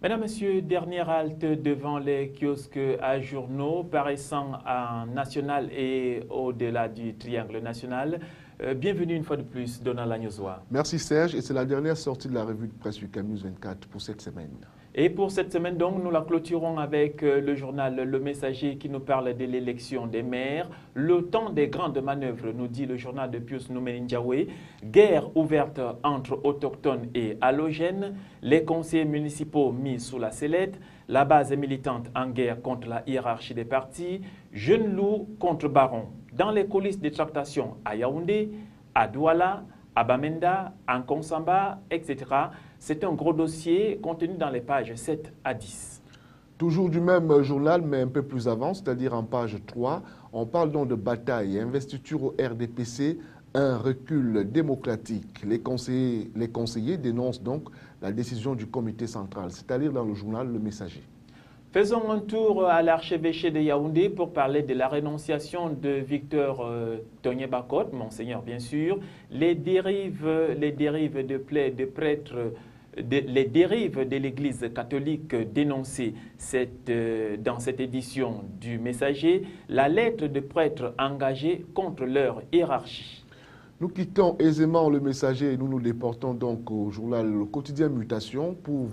Mesdames, Messieurs, dernière halte devant les kiosques à journaux paraissant en national et au-delà du triangle national. Bienvenue une fois de plus, Donald Agnozoa. Merci Serge, et c'est la dernière sortie de la revue de presse Week-end News 24 pour cette semaine. Et pour cette semaine, donc, nous la clôturons avec le journal Le Messager qui nous parle de l'élection des maires. Le temps des grandes manœuvres, nous dit le journal de Pius Nouménindiaoué. Guerre ouverte entre autochtones et halogènes. Les conseillers municipaux mis sous la sellette. La base militante en guerre contre la hiérarchie des partis. Jeunes loups contre barons. Dans les coulisses des tractations à Yaoundé, à Douala, à Bamenda, en Konsamba, etc. C'est un gros dossier contenu dans les pages 7 à 10. Toujours du même journal, mais un peu plus avant, c'est-à-dire en page 3, on parle donc de bataille et investiture au RDPC, un recul démocratique. Les conseillers dénoncent donc la décision du comité central, c'est-à-dire dans le journal Le Messager. Faisons un tour à l'archevêché de Yaoundé pour parler de la rénonciation de Victor Togné Bakot, Monseigneur bien sûr, les dérives de prêtres, les dérives de l'Église catholique dénoncées dans cette édition du Messager, la lettre de prêtres engagés contre leur hiérarchie. Nous quittons aisément Le Messager et nous nous déportons donc au journal Le Quotidien Mutation pour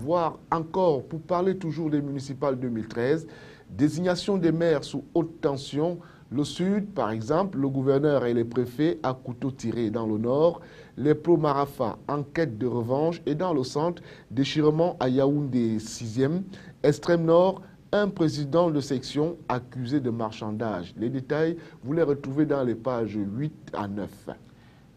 parler toujours des municipales 2013, désignation des maires sous haute tension. Le Sud, par exemple, le gouverneur et les préfets à couteau tiré. Dans le Nord, les pro-Marafa en quête de revanche. Et dans le Centre, déchirement à Yaoundé 6e. Extrême Nord, un président de section accusé de marchandage. Les détails, vous les retrouvez dans les pages 8 à 9.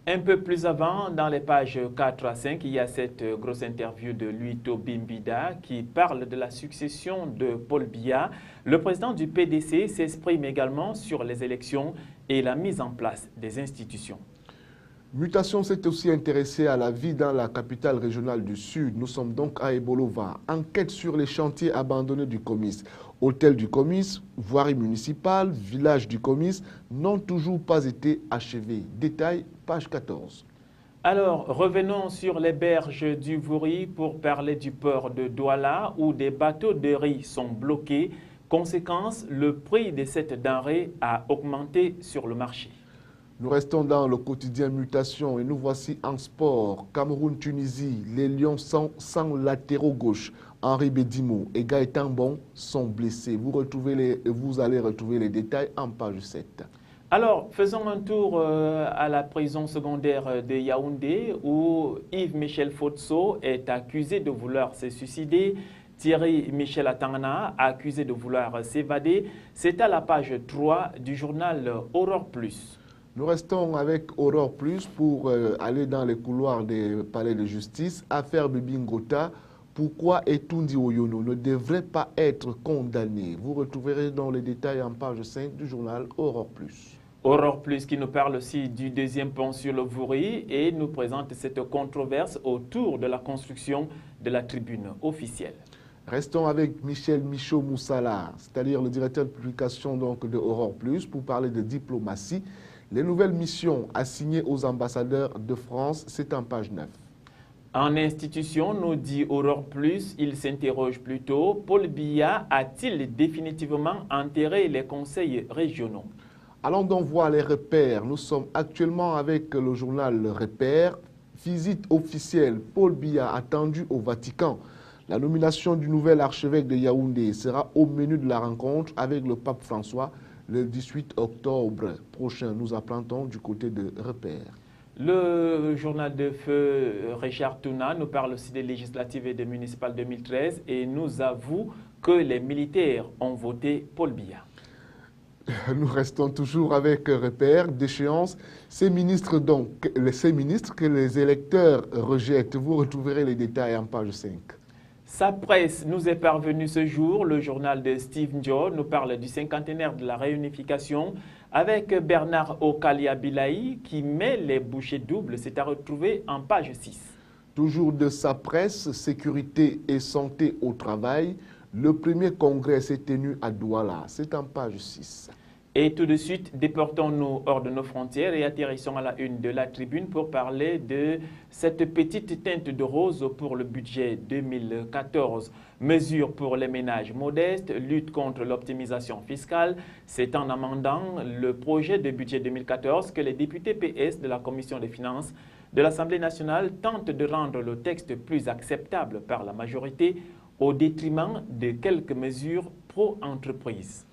Un peu plus avant, dans les pages 4 à 5, il y a cette grosse interview de Luito Bimbida qui parle de la succession de Paul Biya. Le président du PDC s'exprime également sur les élections et la mise en place des institutions. Mutation s'est aussi intéressée à la vie dans la capitale régionale du Sud. Nous sommes donc à Ebolova. Enquête sur les chantiers abandonnés du Comice. Hôtel du Comice, voirie municipale, village du Comice n'ont toujours pas été achevés. Détail, page 14. Alors, revenons sur les berges du Vouri pour parler du port de Douala où des bateaux de riz sont bloqués. Conséquence, le prix de cette denrée a augmenté sur le marché. Nous restons dans le quotidien Mutation et nous voici en sport. Cameroun-Tunisie, les Lions sans latéraux gauche. Henri Bedimo et Gaëtan Bon sont blessés. Vous allez retrouver les détails en page 7. Alors, faisons un tour à la prison secondaire de Yaoundé où Yves-Michel Fotso est accusé de vouloir se suicider. Thierry Michel Atangana, accusé de vouloir s'évader. C'est à la page 3 du journal Aurore Plus. Nous restons avec Aurore Plus pour aller dans les couloirs des palais de justice. Affaire Bibingota, pourquoi Etundi Oyono ne devrait pas être condamné? Vous retrouverez dans les détails en page 5 du journal Aurore Plus. Aurore Plus qui nous parle aussi du deuxième pont sur le Vouri et nous présente cette controverse autour de la construction de la tribune officielle. Restons avec Michel Michaud Moussala, c'est-à-dire le directeur de publication donc, de Aurore Plus pour parler de diplomatie. Les nouvelles missions assignées aux ambassadeurs de France, c'est en page 9. En institution, nous dit Aurore Plus, il s'interroge plutôt, Paul Biya a-t-il définitivement enterré les conseils régionaux? Allons donc voir les repères. Nous sommes actuellement avec le journal Le Repère. Visite officielle, Paul Biya attendu au Vatican. La nomination du nouvel archevêque de Yaoundé sera au menu de la rencontre avec le pape François le 18 octobre prochain. Nous apprendons du côté de Repère. Le journal de feu Richard Touna nous parle aussi des législatives et des municipales 2013 et nous avoue que les militaires ont voté Paul Biya. Nous restons toujours avec Repère d'échéance. Ces ministres que les électeurs rejettent, vous retrouverez les détails en page 5. Sa presse nous est parvenue ce jour. Le journal de Steve Njo nous parle du cinquantenaire de la réunification avec Bernard Okalia Bilaï qui met les bouchées doubles. C'est à retrouver en page 6. Toujours de sa presse, sécurité et santé au travail. Le premier congrès s'est tenu à Douala. C'est en page 6. Et tout de suite, déportons-nous hors de nos frontières et atterrissons à la une de la tribune pour parler de cette petite teinte de rose pour le budget 2014. Mesures pour les ménages modestes, lutte contre l'optimisation fiscale. C'est en amendant le projet de budget 2014 que les députés PS de la Commission des finances de l'Assemblée nationale tentent de rendre le texte plus acceptable par la majorité au détriment de quelques mesures pro-entreprises.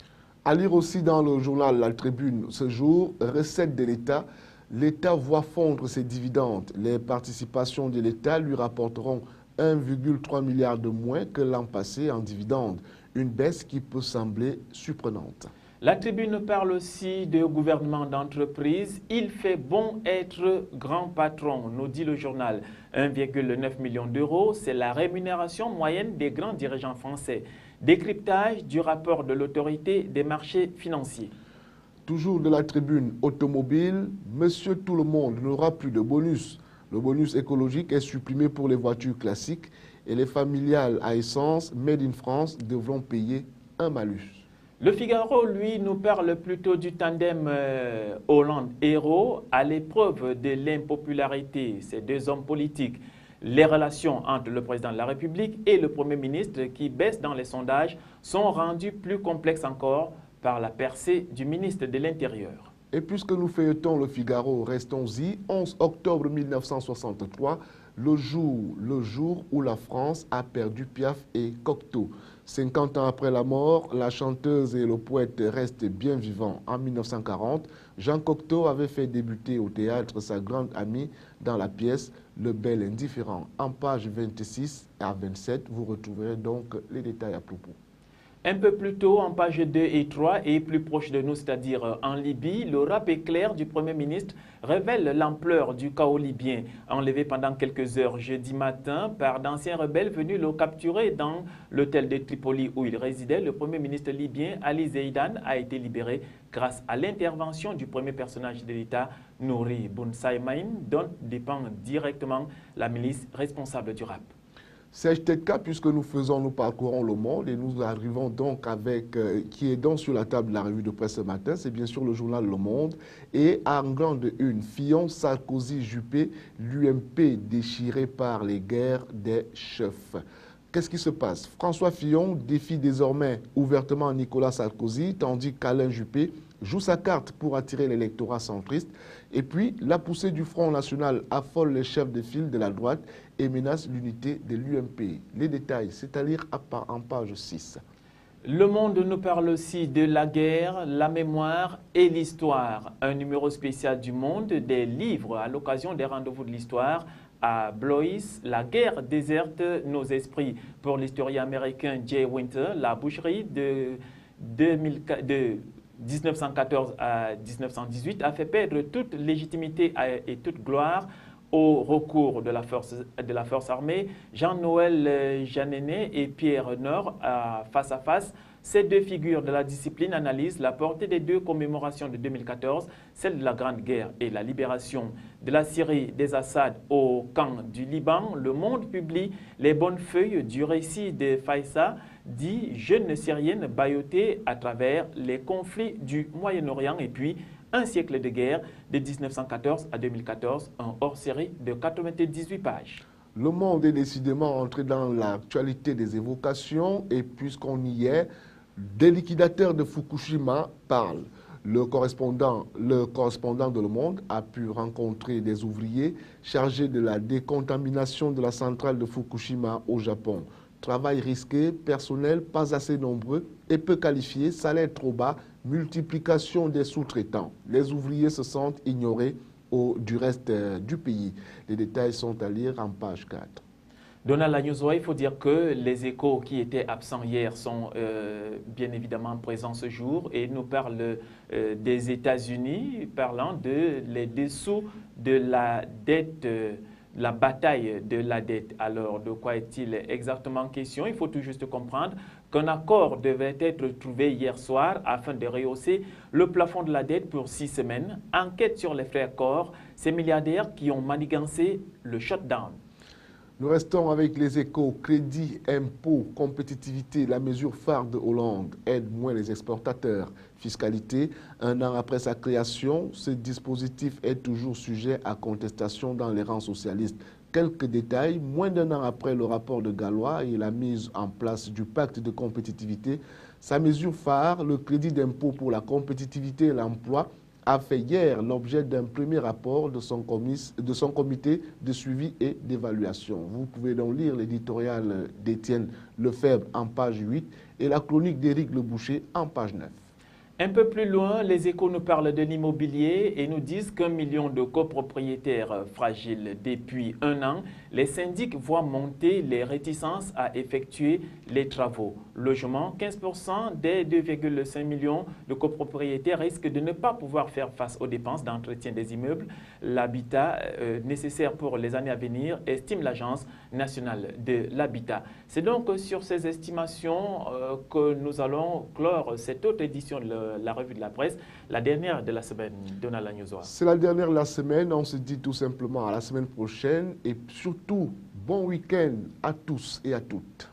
À lire aussi dans le journal La Tribune ce jour, recettes de l'État. L'État voit fondre ses dividendes. Les participations de l'État lui rapporteront 1,3 milliard de moins que l'an passé en dividendes. Une baisse qui peut sembler surprenante. La Tribune parle aussi de gouvernement d'entreprise. Il fait bon être grand patron, nous dit le journal. 1,9 million d'euros, c'est la rémunération moyenne des grands dirigeants français. Décryptage du rapport de l'autorité des marchés financiers. Toujours de la Tribune automobile, Monsieur Tout le Monde n'aura plus de bonus. Le bonus écologique est supprimé pour les voitures classiques et les familiales à essence Made in France devront payer un malus. Le Figaro, lui, nous parle plutôt du tandem Hollande-Hérault à l'épreuve de l'impopularité. Ces deux hommes politiques, les relations entre le président de la République et le Premier ministre qui baissent dans les sondages sont rendues plus complexes encore par la percée du ministre de l'Intérieur. Et puisque nous feuilletons le Figaro, restons-y. 11 octobre 1963, le jour où la France a perdu Piaf et Cocteau. 50 ans après la mort, la chanteuse et le poète restent bien vivants. En 1940, Jean Cocteau avait fait débuter au théâtre sa grande amie dans la pièce Le Bel Indifférent. En page 26 à 27, vous retrouverez donc les détails à propos. Un peu plus tôt, en page 2 et 3, et plus proche de nous, c'est-à-dire en Libye, le rap éclair du Premier ministre révèle l'ampleur du chaos libyen. Enlevé pendant quelques heures jeudi matin par d'anciens rebelles venus le capturer dans l'hôtel de Tripoli où il résidait, le Premier ministre libyen Ali Zeidan a été libéré grâce à l'intervention du premier personnage de l'État, Nouri Bounsaïmaïn, dont dépend directement la milice responsable du rap. C'est peut-être cas puisque nous parcourons le monde et nous arrivons donc avec, qui est donc sur la table de la revue de presse ce matin, c'est bien sûr le journal Le Monde. Et en grande une, Fillon, Sarkozy, Juppé, l'UMP déchiré par les guerres des chefs. Qu'est-ce qui se passe? François Fillon défie désormais ouvertement Nicolas Sarkozy, tandis qu'Alain Juppé joue sa carte pour attirer l'électorat centriste. Et puis, la poussée du Front National affole les chefs de file de la droite et menace l'unité de l'UMP. Les détails, c'est à lire en page 6. Le Monde nous parle aussi de la guerre, la mémoire et l'histoire. Un numéro spécial du Monde, des livres à l'occasion des rendez-vous de l'histoire. À Blois, la guerre déserte nos esprits. Pour l'historien américain Jay Winter, la boucherie de 1914 à 1918 a fait perdre toute légitimité et toute gloire au recours de la force armée. Jean-Noël Jeannenet et Pierre Nord, face à face, ces deux figures de la discipline analysent la portée des deux commémorations de 2014, celle de la Grande Guerre et la libération de la Syrie des Assad au camp du Liban. Le Monde publie les bonnes feuilles du récit de Faïssa, dit jeune syrienne baïotée à travers les conflits du Moyen-Orient et puis un siècle de guerre de 1914 à 2014, un hors-série de 98 pages. Le Monde est décidément entré dans l'actualité des évocations et puisqu'on y est, des liquidateurs de Fukushima parlent. Le correspondant de Le Monde a pu rencontrer des ouvriers chargés de la décontamination de la centrale de Fukushima au Japon. Travail risqué, personnel pas assez nombreux et peu qualifié, salaire trop bas, multiplication des sous-traitants. Les ouvriers se sentent ignorés du reste du pays. Les détails sont à lire en page 4. Donald Lagnozoa, il faut dire que les échos qui étaient absents hier sont bien évidemment présents ce jour et nous parlent des États-Unis, parlant de les dessous de la dette, la bataille de la dette. Alors, de quoi est-il exactement question? Il faut tout juste comprendre qu'un accord devait être trouvé hier soir afin de rehausser le plafond de la dette pour 6 semaines. Enquête sur les frères Corr, ces milliardaires qui ont manigancé le shutdown. Nous restons avec les échos. Crédit, impôt, compétitivité, la mesure phare de Hollande aide moins les exportateurs. Fiscalité, un an après sa création, ce dispositif est toujours sujet à contestation dans les rangs socialistes. Quelques détails, moins d'un an après le rapport de Gallois et la mise en place du pacte de compétitivité, sa mesure phare, le crédit d'impôt pour la compétitivité et l'emploi, a fait hier l'objet d'un premier rapport de son comité de suivi et d'évaluation. Vous pouvez donc lire l'éditorial d'Étienne Lefebvre en page 8 et la chronique d'Éric Leboucher en page 9. Un peu plus loin, les échos nous parlent de l'immobilier et nous disent qu'1 million de copropriétaires fragiles depuis un an, les syndics voient monter les réticences à effectuer les travaux. Logement, 15% des 2,5 millions de copropriétaires risquent de ne pas pouvoir faire face aux dépenses d'entretien des immeubles. L'habitat nécessaire pour les années à venir, estime l'Agence nationale de l'habitat. C'est donc sur ces estimations que nous allons clore cette autre édition de la revue de la presse, la dernière de la semaine. Donald Agnozoa. C'est la dernière de la semaine. On se dit tout simplement à la semaine prochaine et surtout, bon week-end à tous et à toutes.